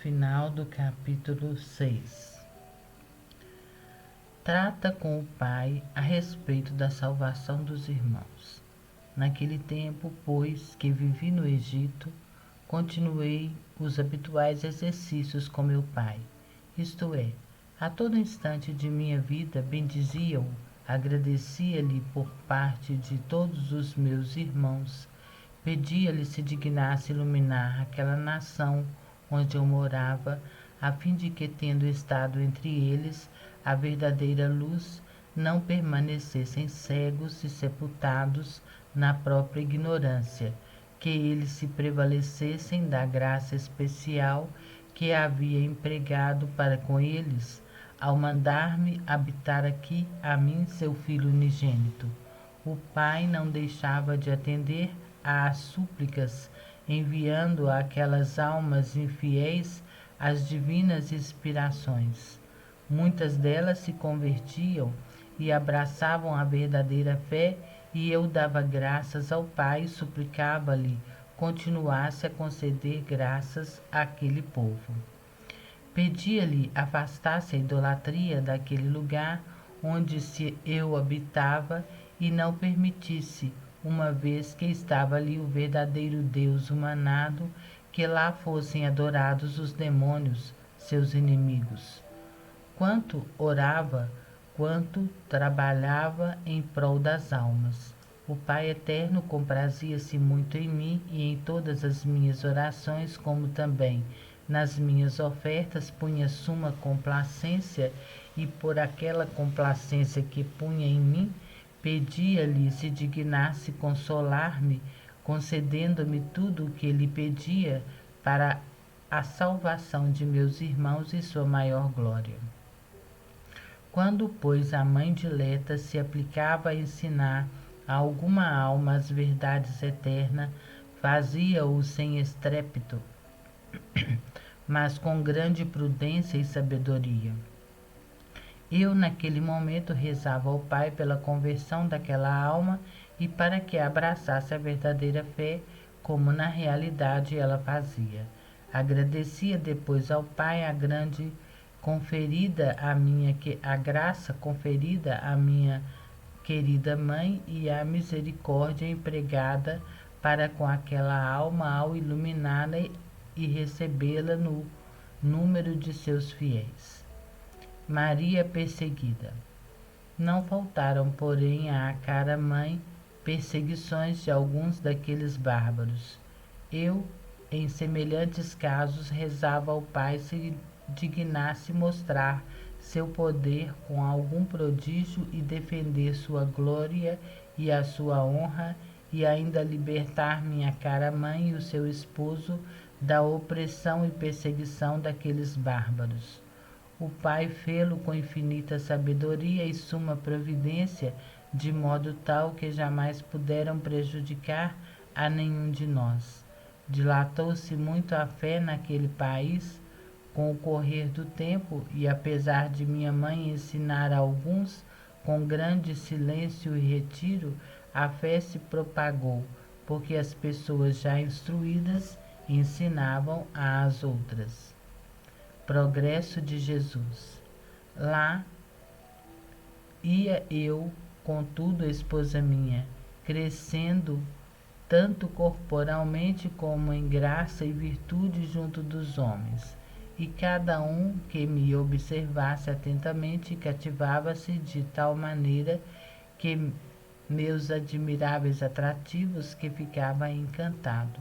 final do capítulo 6. Trata com o pai a respeito da salvação dos irmãos. Naquele tempo, pois, que vivi no Egito, continuei os habituais exercícios com meu pai, isto é, a todo instante de minha vida bendizia-o, agradecia-lhe por parte de todos os meus irmãos, pedia-lhe se dignasse iluminar aquela nação onde eu morava, a fim de que, tendo estado entre eles, a verdadeira luz, não permanecessem cegos e sepultados na própria ignorância, que eles se prevalecessem da graça especial que havia empregado para com eles, ao mandar-me habitar aqui a mim, seu filho unigênito. O pai não deixava de atender às súplicas, enviando àquelas almas infiéis as divinas inspirações. Muitas delas se convertiam e abraçavam a verdadeira fé, e eu dava graças ao Pai e suplicava-lhe continuasse a conceder graças àquele povo. Pedia-lhe afastasse a idolatria daquele lugar onde eu habitava e não permitisse, uma vez que estava ali o verdadeiro Deus humanado, que lá fossem adorados os demônios, seus inimigos. Quanto orava, quanto trabalhava em prol das almas. O Pai Eterno comprazia-se muito em mim e em todas as minhas orações, como também nas minhas ofertas punha suma complacência, e por aquela complacência que punha em mim, pedia-lhe se dignasse consolar-me, concedendo-me tudo o que lhe pedia para a salvação de meus irmãos e sua maior glória. Quando, pois, a mãe dileta se aplicava a ensinar a alguma alma as verdades eternas, fazia-o sem estrépito, mas com grande prudência e sabedoria. Eu, naquele momento, rezava ao Pai pela conversão daquela alma e para que abraçasse a verdadeira fé, como na realidade ela fazia. Agradecia depois ao Pai a graça conferida à minha querida mãe e a misericórdia empregada para com aquela alma ao iluminá-la e recebê-la no número de seus fiéis. Maria perseguida. Não faltaram, porém, à cara mãe perseguições de alguns daqueles bárbaros. Eu, em semelhantes casos, rezava ao Pai se dignasse mostrar seu poder com algum prodígio e defender sua glória e a sua honra, e ainda libertar minha cara mãe e o seu esposo da opressão e perseguição daqueles bárbaros. O Pai fê-lo com infinita sabedoria e suma providência, de modo tal que jamais puderam prejudicar a nenhum de nós. Dilatou-se muito a fé naquele país com o correr do tempo, e apesar de minha mãe ensinar a alguns com grande silêncio e retiro, a fé se propagou, porque as pessoas já instruídas ensinavam às outras. Progresso de Jesus. Lá ia eu, contudo, esposa minha, crescendo tanto corporalmente como em graça e virtude junto dos homens, e cada um que me observasse atentamente cativava-se de tal maneira que meus admiráveis atrativos que ficava encantado.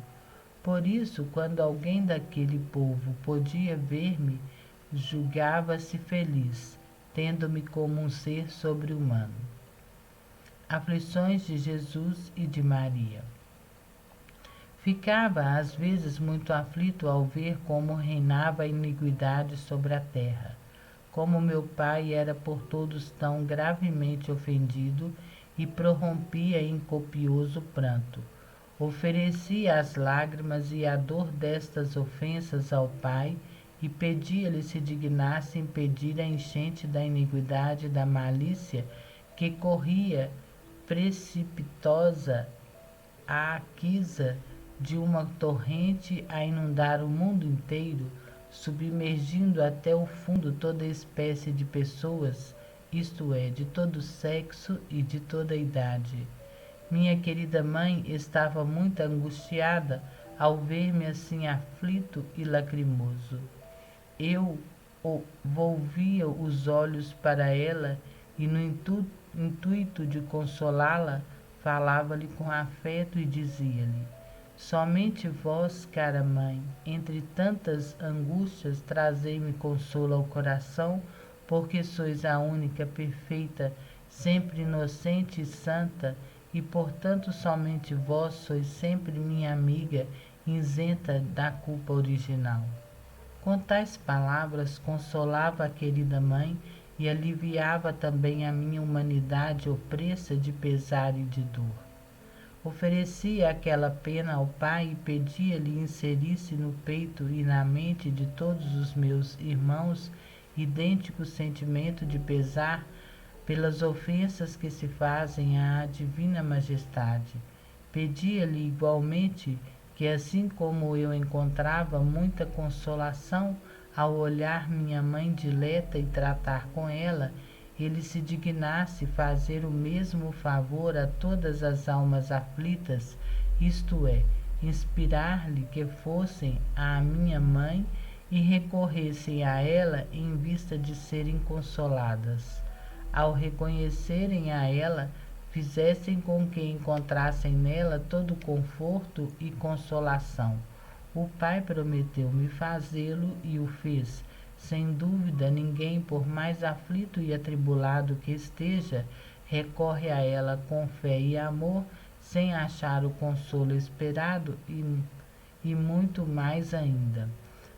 Por isso, quando alguém daquele povo podia ver-me, julgava-se feliz, tendo-me como um ser sobre-humano. Aflições de Jesus e de Maria. Ficava às vezes muito aflito ao ver como reinava a iniquidade sobre a terra, como meu pai era por todos tão gravemente ofendido, e prorrompia em copioso pranto. Oferecia as lágrimas e a dor destas ofensas ao Pai, e pedia-lhe se dignasse impedir a enchente da iniquidade e da malícia que corria precipitosa à quisa de uma torrente a inundar o mundo inteiro, submergindo até o fundo toda espécie de pessoas, isto é, de todo sexo e de toda idade. Minha querida mãe estava muito angustiada ao ver-me assim aflito e lacrimoso. Eu volvia os olhos para ela e, no intuito de consolá-la, falava-lhe com afeto e dizia-lhe: somente vós, cara mãe, entre tantas angústias, trazei-me consolo ao coração, porque sois a única perfeita, sempre inocente e santa, e portanto somente vós sois sempre minha amiga, isenta da culpa original. Com tais palavras consolava a querida mãe e aliviava também a minha humanidade opressa de pesar e de dor. Oferecia aquela pena ao Pai e pedia-lhe inserisse no peito e na mente de todos os meus irmãos idêntico sentimento de pesar pelas ofensas que se fazem à Divina Majestade. Pedia-lhe igualmente que, assim como eu encontrava muita consolação ao olhar minha mãe dileta e tratar com ela, ele se dignasse fazer o mesmo favor a todas as almas aflitas, isto é, inspirar-lhe que fossem à minha mãe e recorressem a ela em vista de serem consoladas. Ao reconhecerem a ela, fizessem com que encontrassem nela todo conforto e consolação. O Pai prometeu-me fazê-lo e o fez. Sem dúvida, ninguém, por mais aflito e atribulado que esteja, recorre a ela com fé e amor, sem achar o consolo esperado e muito mais ainda.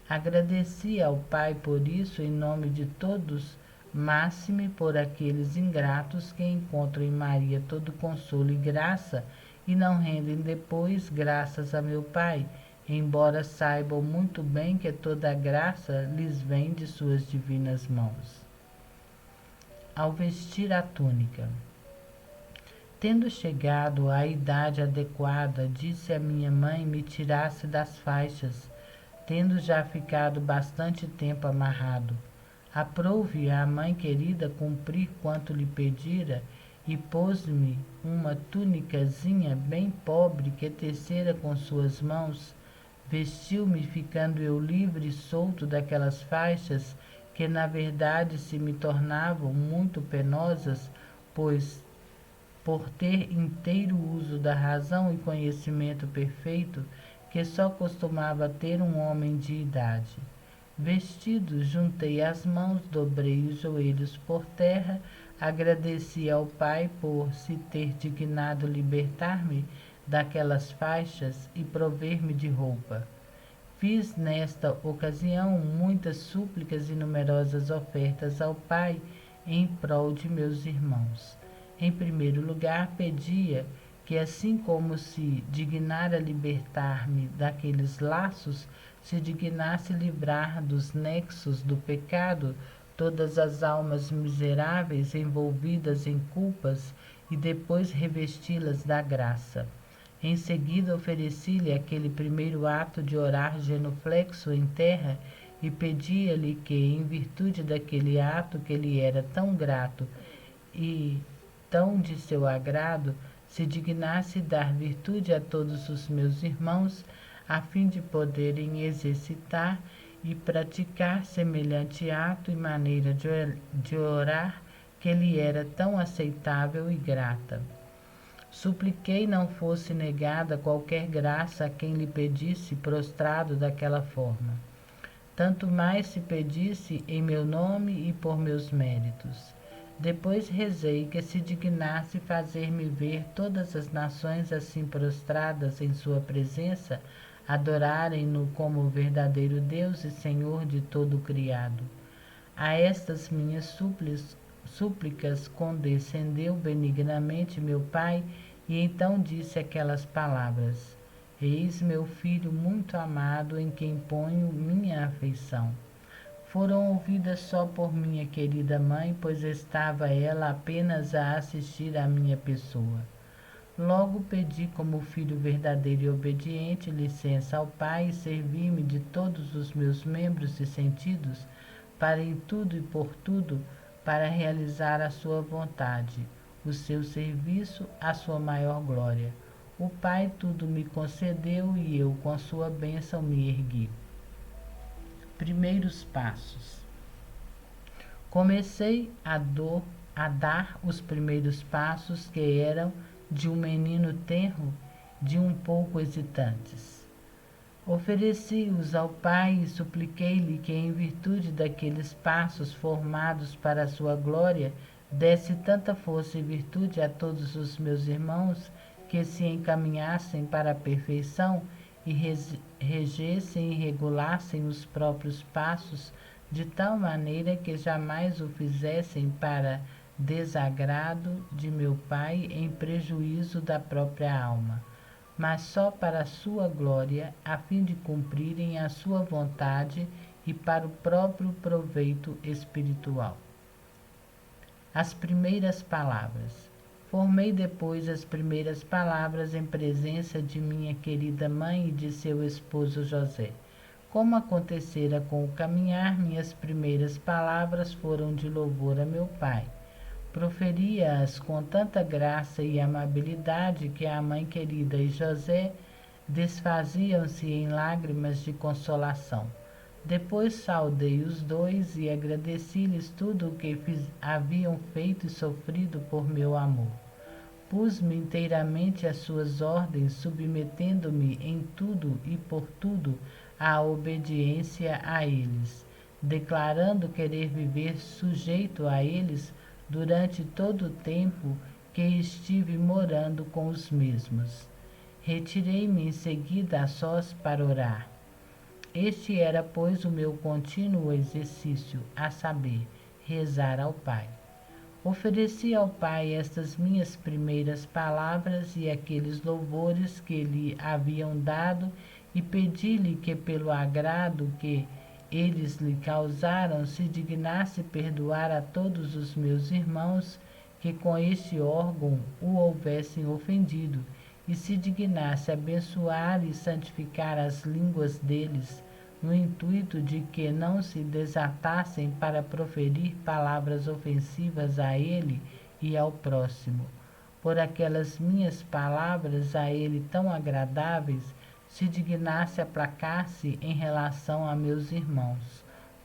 Agradeci ao Pai por isso em nome de todos, máxime por aqueles ingratos que encontram em Maria todo consolo e graça e não rendem depois graças a meu Pai, embora saibam muito bem que toda a graça lhes vem de suas divinas mãos. Ao vestir a túnica. Tendo chegado à idade adequada, disse a minha mãe me tirasse das faixas, tendo já ficado bastante tempo amarrado. Aprouve a mãe querida cumprir quanto lhe pedira e pôs-me uma tunicazinha bem pobre que tecera com suas mãos. Vestiu-me, ficando eu livre e solto daquelas faixas que na verdade se me tornavam muito penosas, pois, por ter inteiro uso da razão e conhecimento perfeito, que só costumava ter um homem de idade. Vestido, juntei as mãos, dobrei os joelhos por terra, agradeci ao Pai por se ter dignado libertar-me daquelas faixas e prover-me de roupa. Fiz nesta ocasião muitas súplicas e numerosas ofertas ao Pai em prol de meus irmãos. Em primeiro lugar, pedia que, assim como se dignara libertar-me daqueles laços, se dignasse livrar dos nexos do pecado todas as almas miseráveis envolvidas em culpas e depois revesti-las da graça. Em seguida ofereci-lhe aquele primeiro ato de orar genuflexo em terra e pedia-lhe que, em virtude daquele ato que lhe era tão grato e tão de seu agrado, se dignasse dar virtude a todos os meus irmãos, a fim de poderem exercitar e praticar semelhante ato e maneira de orar que lhe era tão aceitável e grata. Supliquei não fosse negada qualquer graça a quem lhe pedisse prostrado daquela forma. Tanto mais se pedisse em meu nome e por meus méritos. Depois rezei que se dignasse fazer-me ver todas as nações assim prostradas em sua presença, adorarem-no como o verdadeiro Deus e Senhor de todo o criado. A estas minhas súplicas condescendeu benignamente meu Pai e então disse aquelas palavras: Eis meu filho muito amado em quem ponho minha afeição. Foram ouvidas só por minha querida mãe, pois estava ela apenas a assistir à minha pessoa. Logo pedi como filho verdadeiro e obediente licença ao Pai e servi-me de todos os meus membros e sentidos para em tudo e por tudo para realizar a sua vontade, o seu serviço, a sua maior glória. O Pai tudo me concedeu e eu com a sua bênção me ergui. Primeiros passos. Comecei a dar os primeiros passos que eram de um menino tenro, de um pouco hesitantes. Ofereci-os ao Pai e supliquei-lhe que, em virtude daqueles passos formados para a sua glória, desse tanta força e virtude a todos os meus irmãos que se encaminhassem para a perfeição e regessem e regulassem os próprios passos de tal maneira que jamais o fizessem para desagrado de meu Pai em prejuízo da própria alma, mas só para a sua glória, a fim de cumprirem a sua vontade e para o próprio proveito espiritual. As primeiras palavras. Formei depois as primeiras palavras em presença de minha querida mãe e de seu esposo José. Como acontecera com o caminhar, minhas primeiras palavras foram de louvor a meu Pai. Proferia-as com tanta graça e amabilidade que a mãe querida e José desfaziam-se em lágrimas de consolação. Depois saudei os dois e agradeci-lhes tudo o que haviam feito e sofrido por meu amor. Pus-me inteiramente às suas ordens, submetendo-me em tudo e por tudo à obediência a eles, declarando querer viver sujeito a eles durante todo o tempo que estive morando com os mesmos. Retirei-me em seguida a sós para orar. Este era, pois, o meu contínuo exercício, a saber, rezar ao Pai. Ofereci ao Pai estas minhas primeiras palavras e aqueles louvores que lhe haviam dado e pedi-lhe que, pelo agrado que eles lhe causaram, se dignasse perdoar a todos os meus irmãos que com este órgão o houvessem ofendido e se dignasse abençoar e santificar as línguas deles, no intuito de que não se desatassem para proferir palavras ofensivas a ele e ao próximo. Por aquelas minhas palavras a ele tão agradáveis, se dignasse aplacar-se em relação a meus irmãos,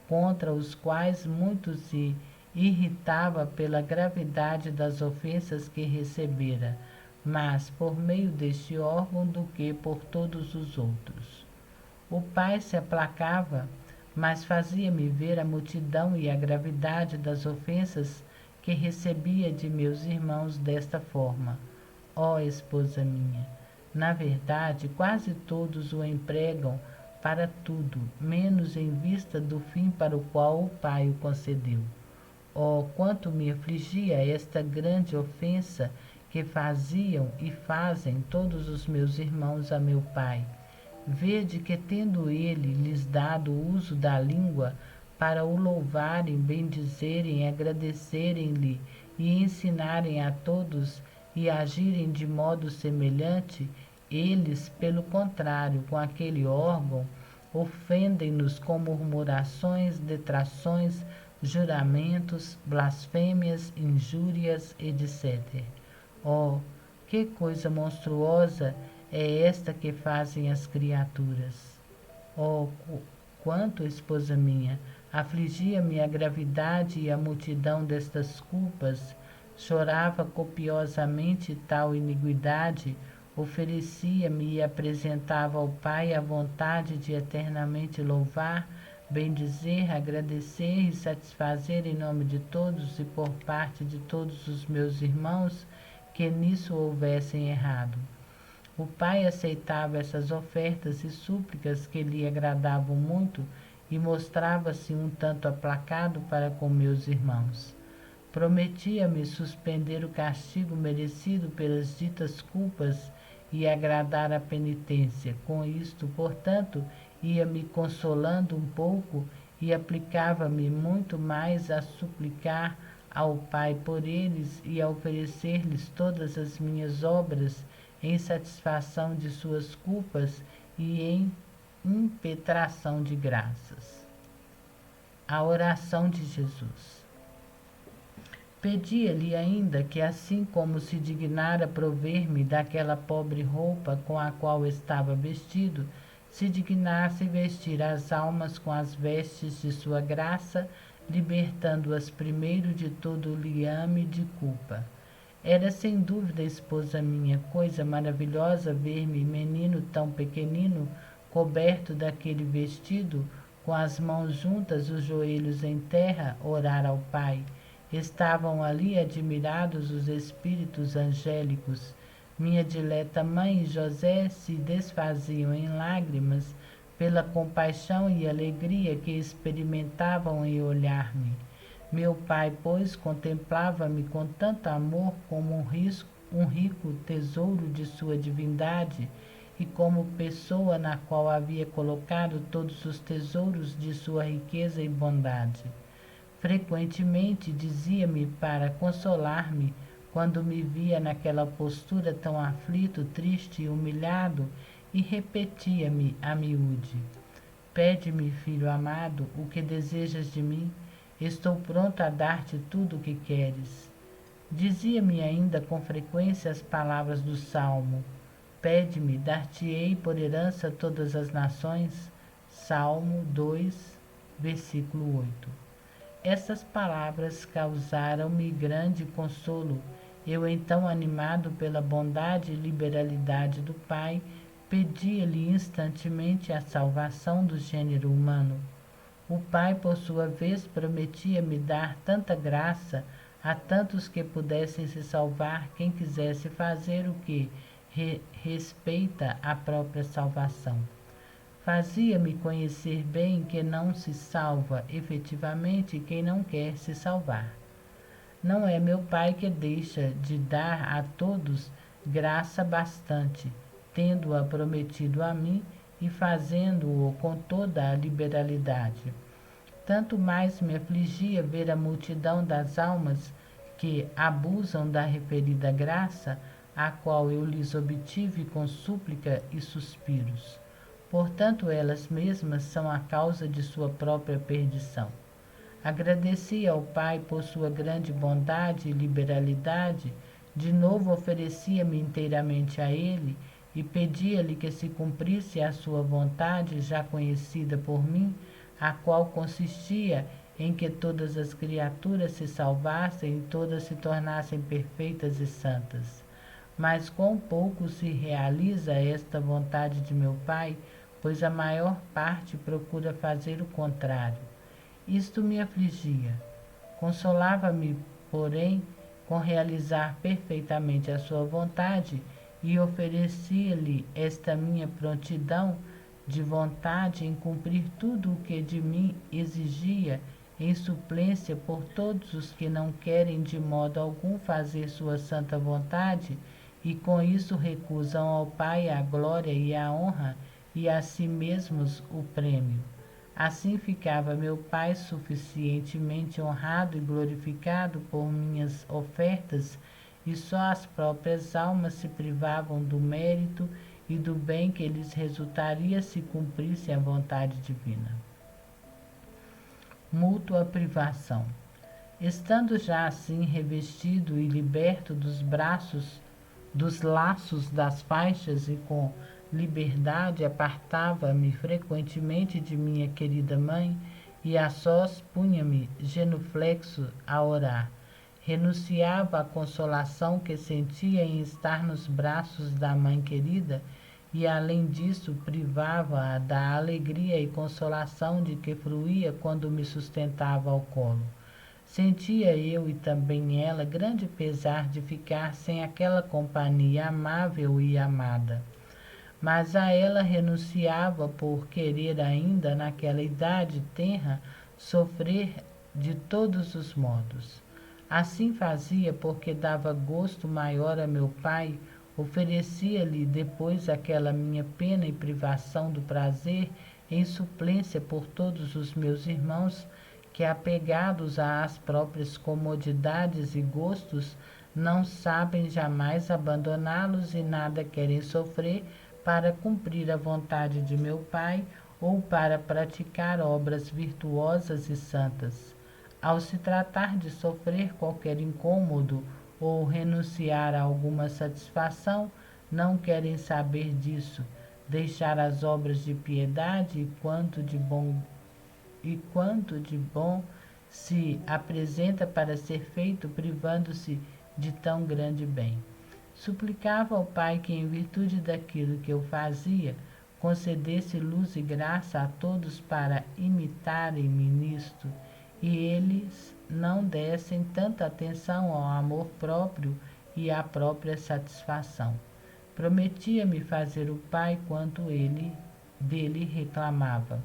contra os quais muito se irritava pela gravidade das ofensas que recebera, mas por meio deste órgão do que por todos os outros. O Pai se aplacava, mas fazia-me ver a multidão e a gravidade das ofensas que recebia de meus irmãos desta forma. Ó esposa minha, na verdade, quase todos o empregam para tudo, menos em vista do fim para o qual o Pai o concedeu. Oh, quanto me afligia esta grande ofensa que faziam e fazem todos os meus irmãos a meu Pai. Vede que, tendo ele lhes dado o uso da língua para o louvarem, bendizerem, agradecerem-lhe e ensinarem a todos e agirem de modo semelhante, eles, pelo contrário, com aquele órgão, ofendem-nos com murmurações, detrações, juramentos, blasfêmias, injúrias, etc. Oh, que coisa monstruosa é esta que fazem as criaturas! Oh, quanto, esposa minha, afligia-me a gravidade e a multidão destas culpas, chorava copiosamente tal iniquidade, oferecia-me e apresentava ao Pai a vontade de eternamente louvar, bendizer, agradecer e satisfazer em nome de todos e por parte de todos os meus irmãos que nisso houvessem errado. O Pai aceitava essas ofertas e súplicas que lhe agradavam muito e mostrava-se um tanto aplacado para com meus irmãos. Prometia-me suspender o castigo merecido pelas ditas culpas e agradar a penitência. Com isto, portanto, ia-me consolando um pouco e aplicava-me muito mais a suplicar ao Pai por eles e a oferecer-lhes todas as minhas obras em satisfação de suas culpas e em impetração de graças. A oração de Jesus. Pedia-lhe ainda que, assim como se dignara prover-me daquela pobre roupa com a qual estava vestido, se dignasse vestir as almas com as vestes de sua graça, libertando-as primeiro de todo o liame de culpa. Era sem dúvida, esposa minha, coisa maravilhosa ver-me, menino tão pequenino, coberto daquele vestido, com as mãos juntas, os joelhos em terra, orar ao Pai. Estavam ali admirados os espíritos angélicos. Minha dileta mãe e José se desfaziam em lágrimas pela compaixão e alegria que experimentavam em olhar-me. Meu pai, pois, contemplava-me com tanto amor como um rico tesouro de sua divindade e como pessoa na qual havia colocado todos os tesouros de sua riqueza e bondade. Frequentemente dizia-me para consolar-me quando me via naquela postura tão aflito, triste e humilhado, e repetia-me a miúde: Pede-me, filho amado, o que desejas de mim. Estou pronto a dar-te tudo o que queres. Dizia-me ainda com frequência as palavras do Salmo: Pede-me, dar-te-ei por herança todas as nações. Salmo 2, versículo 8. Essas palavras causaram-me grande consolo. Eu, então, animado pela bondade e liberalidade do Pai, pedia-lhe instantemente a salvação do gênero humano. O Pai, por sua vez, prometia-me dar tanta graça a tantos que pudessem se salvar, quem quisesse fazer o que respeita à própria salvação. Fazia-me conhecer bem que não se salva efetivamente quem não quer se salvar. Não é meu Pai que deixa de dar a todos graça bastante, tendo-a prometido a mim e fazendo-o com toda a liberalidade. Tanto mais me afligia ver a multidão das almas que abusam da referida graça, a qual eu lhes obtive com súplica e suspiros. Portanto, elas mesmas são a causa de sua própria perdição. Agradeci ao Pai por sua grande bondade e liberalidade, de novo oferecia-me inteiramente a Ele e pedia-lhe que se cumprisse a sua vontade, já conhecida por mim, a qual consistia em que todas as criaturas se salvassem e todas se tornassem perfeitas e santas. Mas quão pouco se realiza esta vontade de meu Pai, pois a maior parte procura fazer o contrário. Isto me afligia. Consolava-me, porém, com realizar perfeitamente a sua vontade e oferecia-lhe esta minha prontidão de vontade em cumprir tudo o que de mim exigia, em suplência por todos os que não querem de modo algum fazer sua santa vontade e com isso recusam ao Pai a glória e a honra e a si mesmos o prêmio. Assim ficava meu Pai suficientemente honrado e glorificado por minhas ofertas, e só as próprias almas se privavam do mérito e do bem que lhes resultaria se cumprisse a vontade divina. Mútua privação. Estando já assim revestido e liberto dos laços das faixas e com liberdade, apartava-me frequentemente de minha querida mãe e a sós punha-me genuflexo a orar. Renunciava à consolação que sentia em estar nos braços da mãe querida e, além disso, privava-a da alegria e consolação de que fruía quando me sustentava ao colo. Sentia eu e também ela grande pesar de ficar sem aquela companhia amável e amada. Mas a ela renunciava por querer ainda, naquela idade tenra, sofrer de todos os modos. Assim fazia porque dava gosto maior a meu Pai, oferecia-lhe depois aquela minha pena e privação do prazer, em suplência por todos os meus irmãos, que, apegados às próprias comodidades e gostos, não sabem jamais abandoná-los e nada querem sofrer para cumprir a vontade de meu Pai ou para praticar obras virtuosas e santas. Ao se tratar de sofrer qualquer incômodo ou renunciar a alguma satisfação, não querem saber disso, deixar as obras de piedade quanto de bom se apresenta para ser feito, privando-se de tão grande bem. Suplicava ao Pai que, em virtude daquilo que eu fazia, concedesse luz e graça a todos para imitarem-me nisto, e eles não dessem tanta atenção ao amor próprio e à própria satisfação. Prometia-me fazer o Pai quanto ele dele reclamava.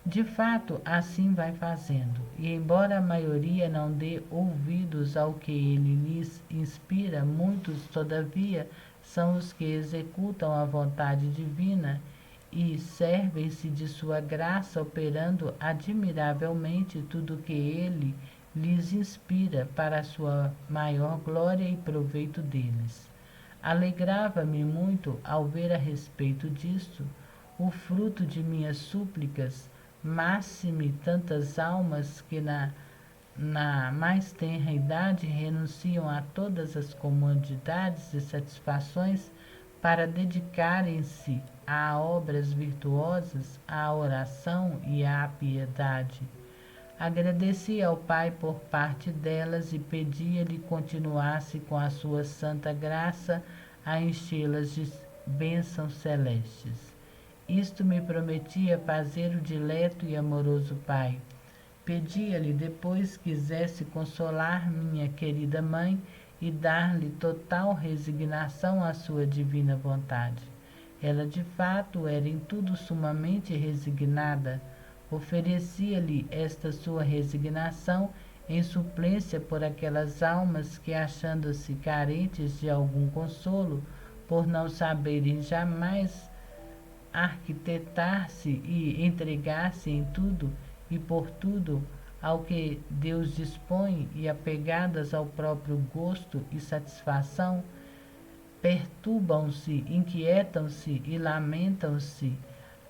De fato, assim vai fazendo, e embora a maioria não dê ouvidos ao que ele lhes inspira, muitos, todavia, são os que executam a vontade divina e servem-se de sua graça, operando admiravelmente tudo o que ele lhes inspira para a sua maior glória e proveito deles. Alegrava-me muito ao ver a respeito disto o fruto de minhas súplicas, máxime tantas almas que na mais tenra idade renunciam a todas as comodidades e satisfações para dedicarem-se a obras virtuosas, à oração e à piedade. Agradeci ao Pai por parte delas e pedia-lhe continuasse com a sua santa graça a enchê-las de bênçãos celestes. Isto me prometia fazer o dileto e amoroso Pai. Pedia-lhe depois quisesse consolar minha querida mãe e dar-lhe total resignação à sua divina vontade. Ela de fato era em tudo sumamente resignada. Oferecia-lhe esta sua resignação em suplência por aquelas almas que, achando-se carentes de algum consolo, por não saberem jamais arquitetar-se e entregar-se em tudo e por tudo ao que Deus dispõe e apegadas ao próprio gosto e satisfação, perturbam-se, inquietam-se e lamentam-se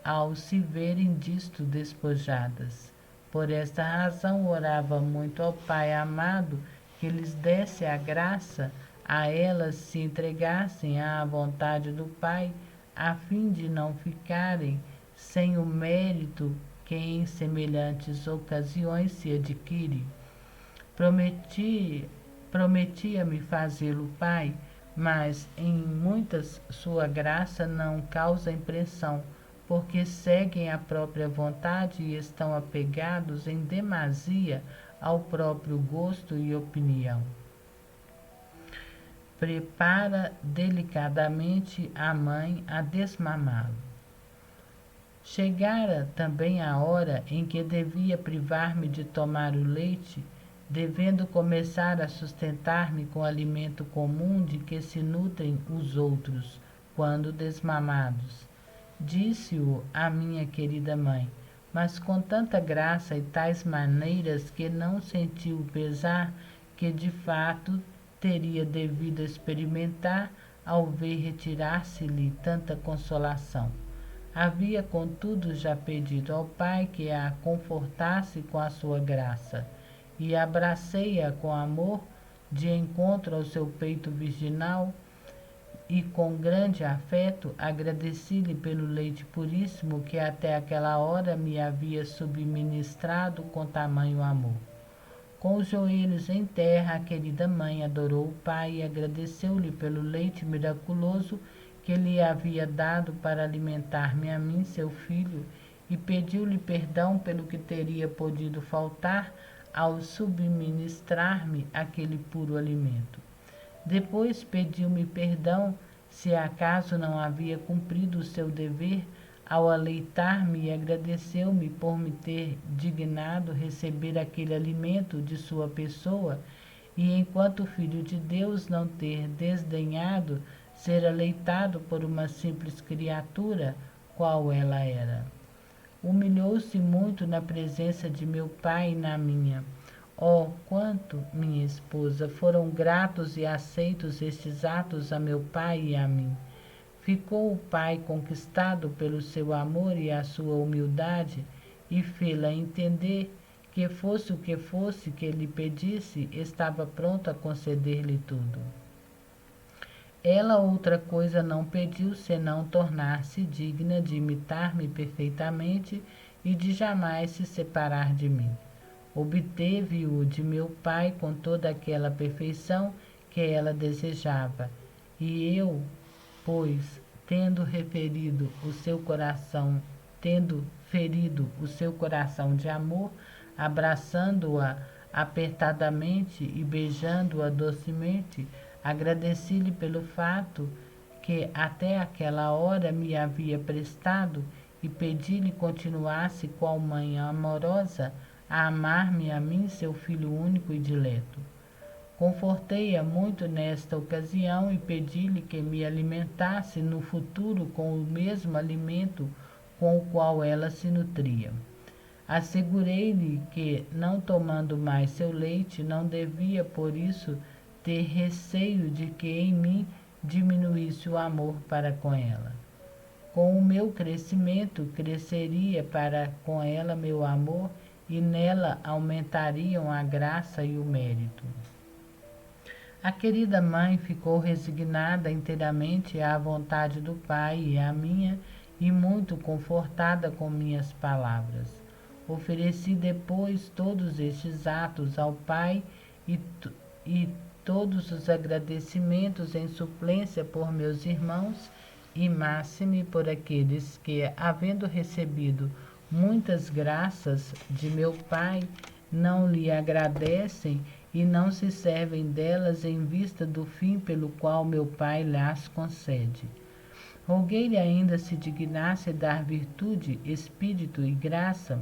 ao se verem disto despojadas. Por esta razão orava muito ao Pai amado que lhes desse a graça a elas se entregassem à vontade do Pai, a fim de não ficarem sem o mérito que em semelhantes ocasiões se adquire. Prometia-me fazê-lo Pai, mas em muitas sua graça não causa impressão, porque seguem a própria vontade e estão apegados em demasia ao próprio gosto e opinião. Prepara delicadamente a mãe a desmamá-lo. Chegara também a hora em que devia privar-me de tomar o leite, devendo começar a sustentar-me com alimento comum de que se nutrem os outros, quando desmamados. Disse-o a minha querida mãe, mas com tanta graça e tais maneiras que não senti o pesar que de fato teria devido experimentar ao ver retirar-se-lhe tanta consolação. Havia, contudo, já pedido ao Pai que a confortasse com a sua graça, e abracei-a com amor, de encontro ao seu peito virginal, e com grande afeto agradeci-lhe pelo leite puríssimo que até aquela hora me havia subministrado com tamanho amor. Com os joelhos em terra, a querida mãe adorou o Pai e agradeceu-lhe pelo leite miraculoso que lhe havia dado para alimentar-me a mim, seu filho, e pediu-lhe perdão pelo que teria podido faltar ao subministrar-me aquele puro alimento. Depois pediu-me perdão se acaso não havia cumprido o seu dever ao aleitar-me e agradeceu-me por me ter dignado receber aquele alimento de sua pessoa e, enquanto filho de Deus, não ter desdenhado ser aleitado por uma simples criatura, qual ela era. Humilhou-se muito na presença de meu pai e na minha. Oh, quanto, minha esposa, foram gratos e aceitos estes atos a meu pai e a mim. Ficou o pai conquistado pelo seu amor e a sua humildade e fê-la entender que fosse o que fosse que lhe pedisse, estava pronto a conceder-lhe tudo. Ela outra coisa não pediu senão tornar-se digna de imitar-me perfeitamente e de jamais se separar de mim. Obteve-o de meu pai com toda aquela perfeição que ela desejava, e eu, pois, tendo ferido o seu coração de amor, abraçando-a apertadamente e beijando-a docemente, agradeci-lhe pelo fato que até aquela hora me havia prestado e pedi-lhe continuasse qual mãe amorosa a amar-me a mim, seu filho único e dileto. Confortei-a muito nesta ocasião e pedi-lhe que me alimentasse no futuro com o mesmo alimento com o qual ela se nutria. Assegurei-lhe que, não tomando mais seu leite, não devia por isso ter receio de que em mim diminuísse o amor para com ela. Com o meu crescimento, cresceria para com ela meu amor e nela aumentariam a graça e o mérito. A querida mãe ficou resignada inteiramente à vontade do pai e à minha, e muito confortada com minhas palavras. Ofereci depois todos estes atos ao pai e todos os agradecimentos em suplência por meus irmãos, e máxime por aqueles que, havendo recebido muitas graças de meu pai, não lhe agradecem e não se servem delas em vista do fim pelo qual meu pai lhas concede. Roguei-lhe ainda se dignasse dar virtude, espírito e graça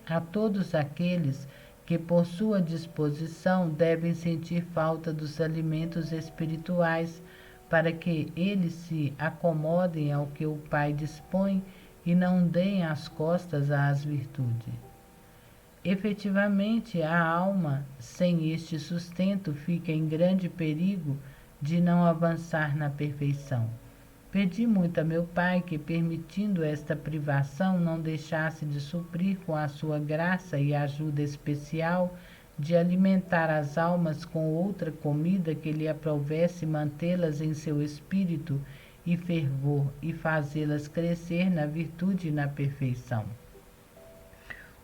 a todos aqueles que por sua disposição devem sentir falta dos alimentos espirituais, para que eles se acomodem ao que o Pai dispõe e não deem as costas às virtudes. Efetivamente, a alma, sem este sustento, fica em grande perigo de não avançar na perfeição. Pedi muito a meu pai que, permitindo esta privação, não deixasse de suprir com a sua graça e ajuda especial de alimentar as almas com outra comida que lhe aprovesse mantê-las em seu espírito e fervor e fazê-las crescer na virtude e na perfeição.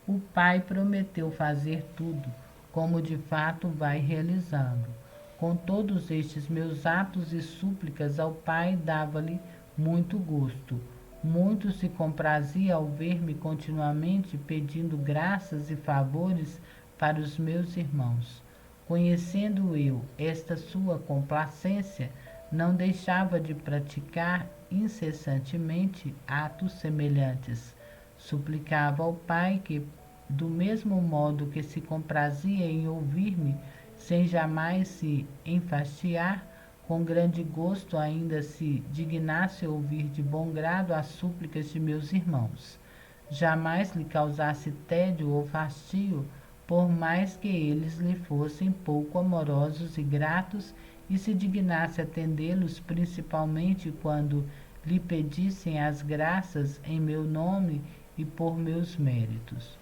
O pai prometeu fazer tudo, como de fato vai realizando. Com todos estes meus atos e súplicas ao pai dava-lhe muito gosto. Muito se comprazia ao ver-me continuamente pedindo graças e favores para os meus irmãos. Conhecendo eu esta sua complacência, não deixava de praticar incessantemente atos semelhantes. Suplicava ao pai que, do mesmo modo que se comprazia em ouvir-me, sem jamais se enfastiar, com grande gosto ainda se dignasse ouvir de bom grado as súplicas de meus irmãos. Jamais lhe causasse tédio ou fastio, por mais que eles lhe fossem pouco amorosos e gratos, e se dignasse atendê-los principalmente quando lhe pedissem as graças em meu nome e por meus méritos.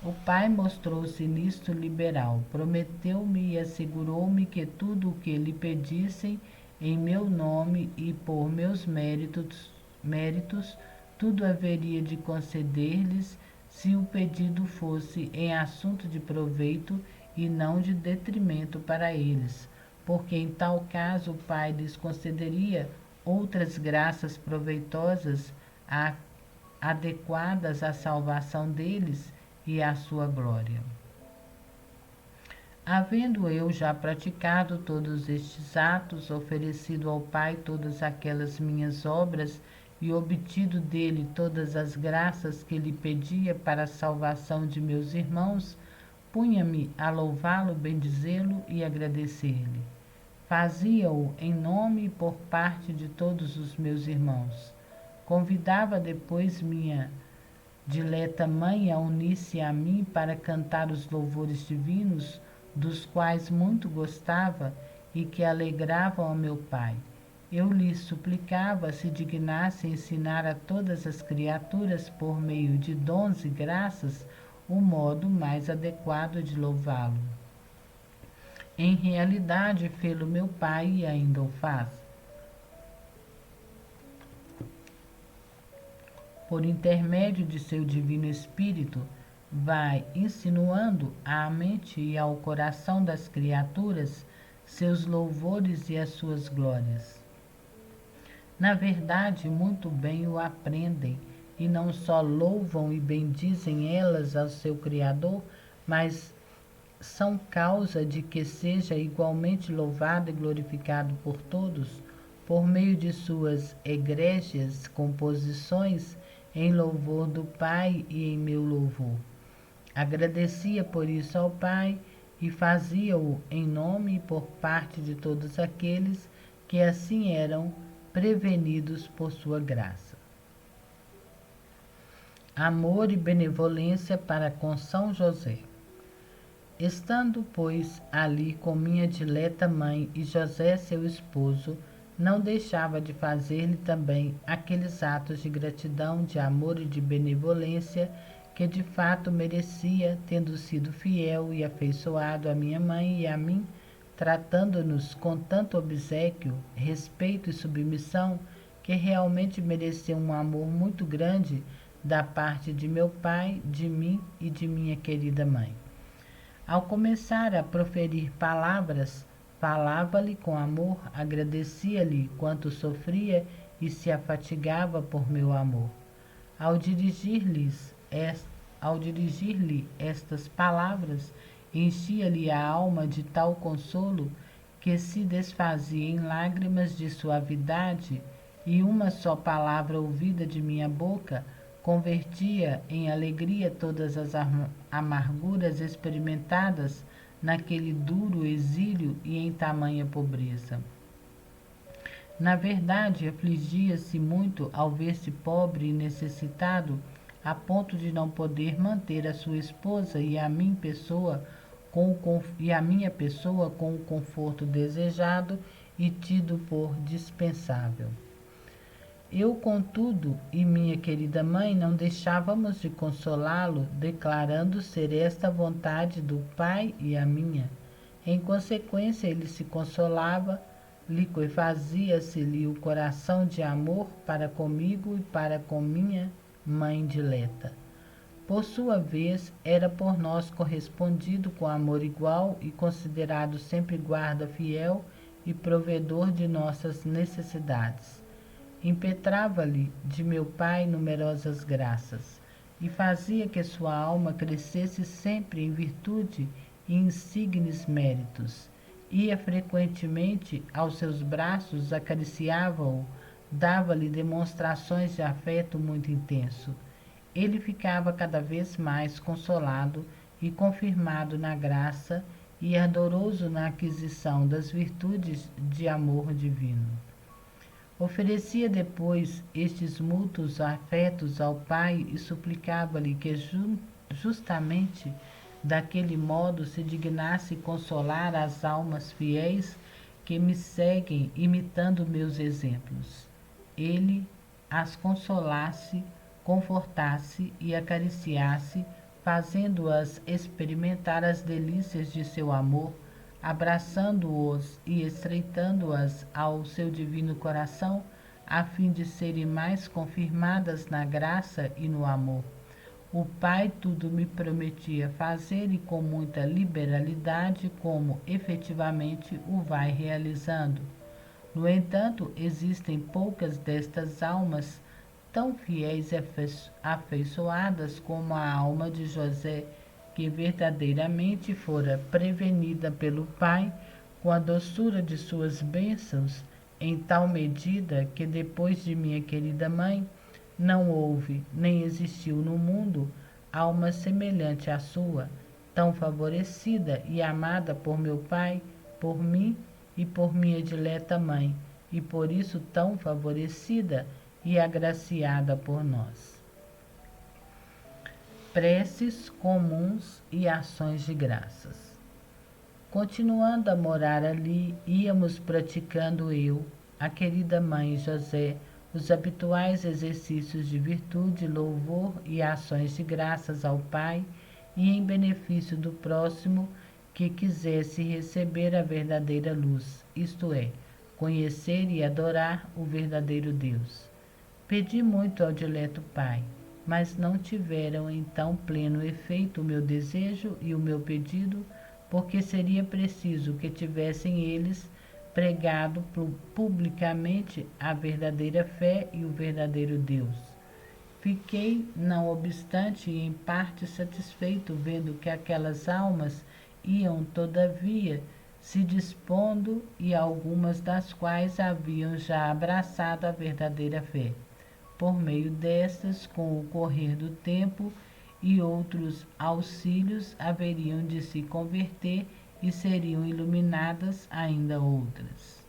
O pai mostrou-se nisto liberal, prometeu-me e assegurou-me que tudo o que lhe pedissem em meu nome e por meus méritos, tudo haveria de conceder-lhes, se o pedido fosse em assunto de proveito e não de detrimento para eles, porque em tal caso o pai lhes concederia outras graças proveitosas adequadas à salvação deles e à sua glória. Havendo eu já praticado todos estes atos, oferecido ao Pai todas aquelas minhas obras e obtido dele todas as graças que lhe pedia para a salvação de meus irmãos, punha-me a louvá-lo, bendizê-lo e agradecer-lhe. Fazia-o em nome e por parte de todos os meus irmãos. Convidava depois dileta mãe, a unir-se a mim para cantar os louvores divinos, dos quais muito gostava e que alegravam ao meu pai. Eu lhe suplicava se dignasse ensinar a todas as criaturas, por meio de dons e graças, o modo mais adequado de louvá-lo. Em realidade, fê-lo meu pai e ainda o faz. Por intermédio de seu divino Espírito, vai insinuando à mente e ao coração das criaturas seus louvores e as suas glórias. Na verdade, muito bem o aprendem, e não só louvam e bendizem elas ao seu Criador, mas são causa de que seja igualmente louvado e glorificado por todos, por meio de suas egrégias composições em louvor do Pai e em meu louvor. Agradecia por isso ao Pai e fazia-o em nome e por parte de todos aqueles que assim eram prevenidos por sua graça. Amor e benevolência para com São José. Estando, pois, ali com minha dileta mãe e José, seu esposo, não deixava de fazer-lhe também aqueles atos de gratidão, de amor e de benevolência que de fato merecia, tendo sido fiel e afeiçoado à minha mãe e a mim, tratando-nos com tanto obséquio, respeito e submissão, que realmente mereceu um amor muito grande da parte de meu pai, de mim e de minha querida mãe. Ao começar a proferir palavras, falava-lhe com amor, agradecia-lhe quanto sofria e se afatigava por meu amor. Ao dirigir-lhe estas palavras, enchia-lhe a alma de tal consolo que se desfazia em lágrimas de suavidade, e uma só palavra ouvida de minha boca convertia em alegria todas as amarguras experimentadas naquele duro exílio e em tamanha pobreza. Na verdade, afligia-se muito ao ver-se pobre e necessitado, a ponto de não poder manter a sua esposa e a minha pessoa com o conforto desejado e tido por dispensável. Eu, contudo, e minha querida mãe não deixávamos de consolá-lo, declarando ser esta a vontade do Pai e a minha. Em consequência, ele se consolava, liquefazia-se-lhe o coração de amor para comigo e para com minha mãe dileta. Por sua vez, era por nós correspondido com amor igual e considerado sempre guarda fiel e provedor de nossas necessidades. Impetrava-lhe de meu pai numerosas graças, e fazia que sua alma crescesse sempre em virtude e insignes méritos. Ia frequentemente aos seus braços, acariciava-o, dava-lhe demonstrações de afeto muito intenso. Ele ficava cada vez mais consolado e confirmado na graça e ardoroso na aquisição das virtudes de amor divino. Oferecia depois estes mútuos afetos ao Pai e suplicava-lhe que justamente daquele modo se dignasse consolar as almas fiéis que me seguem imitando meus exemplos. Ele as consolasse, confortasse e acariciasse, fazendo-as experimentar as delícias de seu amor, abraçando-os e estreitando-as ao seu divino coração, a fim de serem mais confirmadas na graça e no amor. O Pai tudo me prometia fazer, e com muita liberalidade, como efetivamente o vai realizando. No entanto, existem poucas destas almas tão fiéis e afeiçoadas como a alma de José, que verdadeiramente fora prevenida pelo Pai com a doçura de suas bênçãos, em tal medida que depois de minha querida mãe não houve nem existiu no mundo alma semelhante à sua, tão favorecida e amada por meu Pai, por mim e por minha dileta mãe, e por isso tão favorecida e agraciada por nós. preces comuns e ações de graças. Continuando a morar ali, íamos praticando eu, a querida mãe e José, os habituais exercícios de virtude, louvor e ações de graças ao Pai e em benefício do próximo que quisesse receber a verdadeira luz, isto é, conhecer e adorar o verdadeiro Deus. Pedi muito ao dileto Pai, mas não tiveram então pleno efeito o meu desejo e o meu pedido, porque seria preciso que tivessem eles pregado publicamente a verdadeira fé e o verdadeiro Deus. Fiquei, não obstante, em parte satisfeito, vendo que aquelas almas iam, todavia, se dispondo e algumas das quais haviam já abraçado a verdadeira fé. Por meio destas, com o correr do tempo e outros auxílios, haveriam de se converter e seriam iluminadas ainda outras.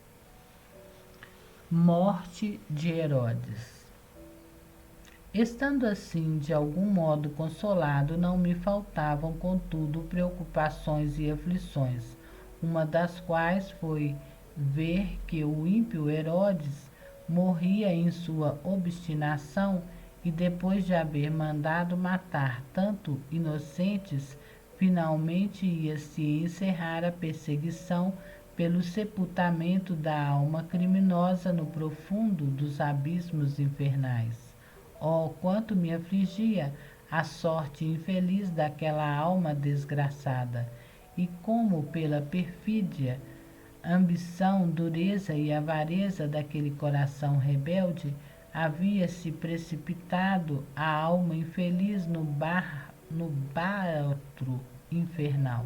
Morte de Herodes. Estando assim, de algum modo consolado, não me faltavam, contudo, preocupações e aflições, uma das quais foi ver que o ímpio Herodes morria em sua obstinação e, depois de haver mandado matar tanto inocentes, finalmente ia se encerrar a perseguição pelo sepultamento da alma criminosa no profundo dos abismos infernais. Oh, quanto me afligia a sorte infeliz daquela alma desgraçada, e como pela perfídia, ambição, dureza e avareza daquele coração rebelde, havia-se precipitado a alma infeliz no báratro infernal.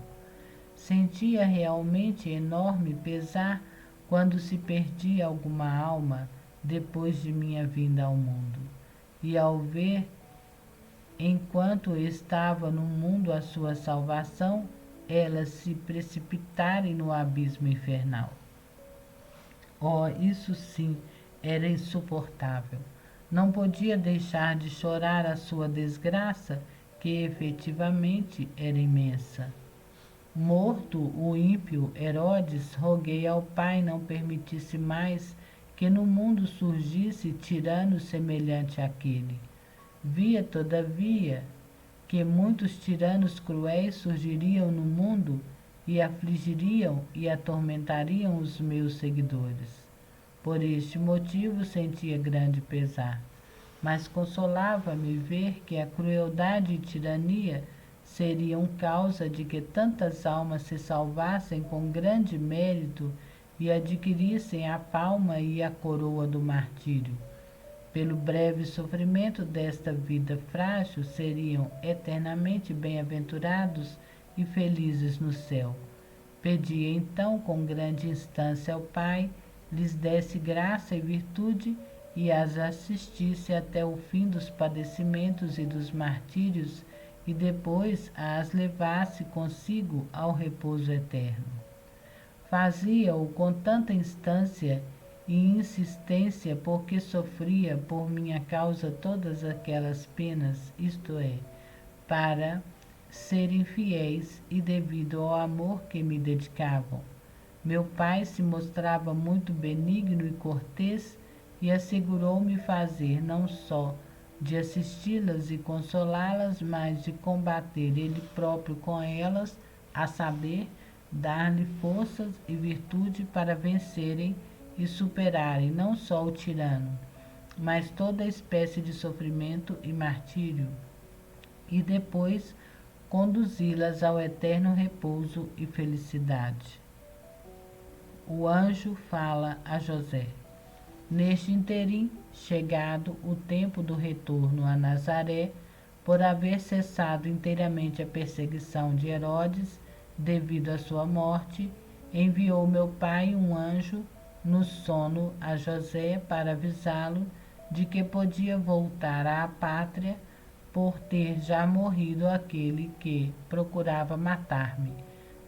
Sentia realmente enorme pesar quando se perdia alguma alma depois de minha vinda ao mundo. E ao ver, enquanto estava no mundo a sua salvação, elas se precipitarem no abismo infernal. Oh, isso sim era insuportável. Não podia deixar de chorar a sua desgraça, que efetivamente era imensa. Morto o ímpio Herodes, roguei ao Pai não permitisse mais que no mundo surgisse tirano semelhante àquele. Via, todavia, que muitos tiranos cruéis surgiriam no mundo e afligiriam e atormentariam os meus seguidores. Por este motivo sentia grande pesar, mas consolava-me ver que a crueldade e tirania seriam causa de que tantas almas se salvassem com grande mérito e adquirissem a palma e a coroa do martírio. Pelo breve sofrimento desta vida frágil, seriam eternamente bem-aventurados e felizes no céu. Pedi então com grande instância ao Pai, lhes desse graça e virtude e as assistisse até o fim dos padecimentos e dos martírios e depois as levasse consigo ao repouso eterno. Fazia-o com tanta instância e insistência, porque sofria por minha causa todas aquelas penas, isto é, para serem fiéis e devido ao amor que me dedicavam. Meu pai se mostrava muito benigno e cortês e assegurou-me fazer não só de assisti-las e consolá-las, mas de combater ele próprio com elas, a saber, dar-lhe forças e virtude para vencerem e superarem não só o tirano, mas toda espécie de sofrimento e martírio, e depois conduzi-las ao eterno repouso e felicidade. O anjo fala a José. Neste interim, chegado o tempo do retorno a Nazaré, por haver cessado inteiramente a perseguição de Herodes, devido à sua morte, enviou meu pai um anjo no sono a José para avisá-lo de que podia voltar à pátria por ter já morrido aquele que procurava matar-me.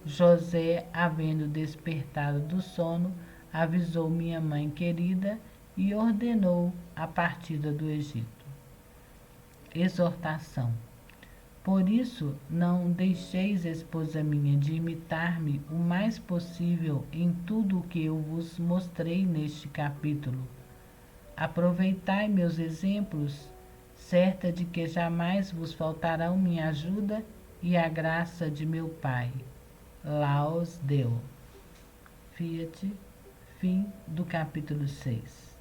José, havendo despertado do sono, avisou minha mãe querida e ordenou a partida do Egito. Exortação. Por isso, não deixeis, esposa minha, de imitar-me o mais possível em tudo o que eu vos mostrei neste capítulo. Aproveitai meus exemplos, certa de que jamais vos faltarão minha ajuda e a graça de meu Pai. Laos Deo. Fiat, fim do capítulo 6.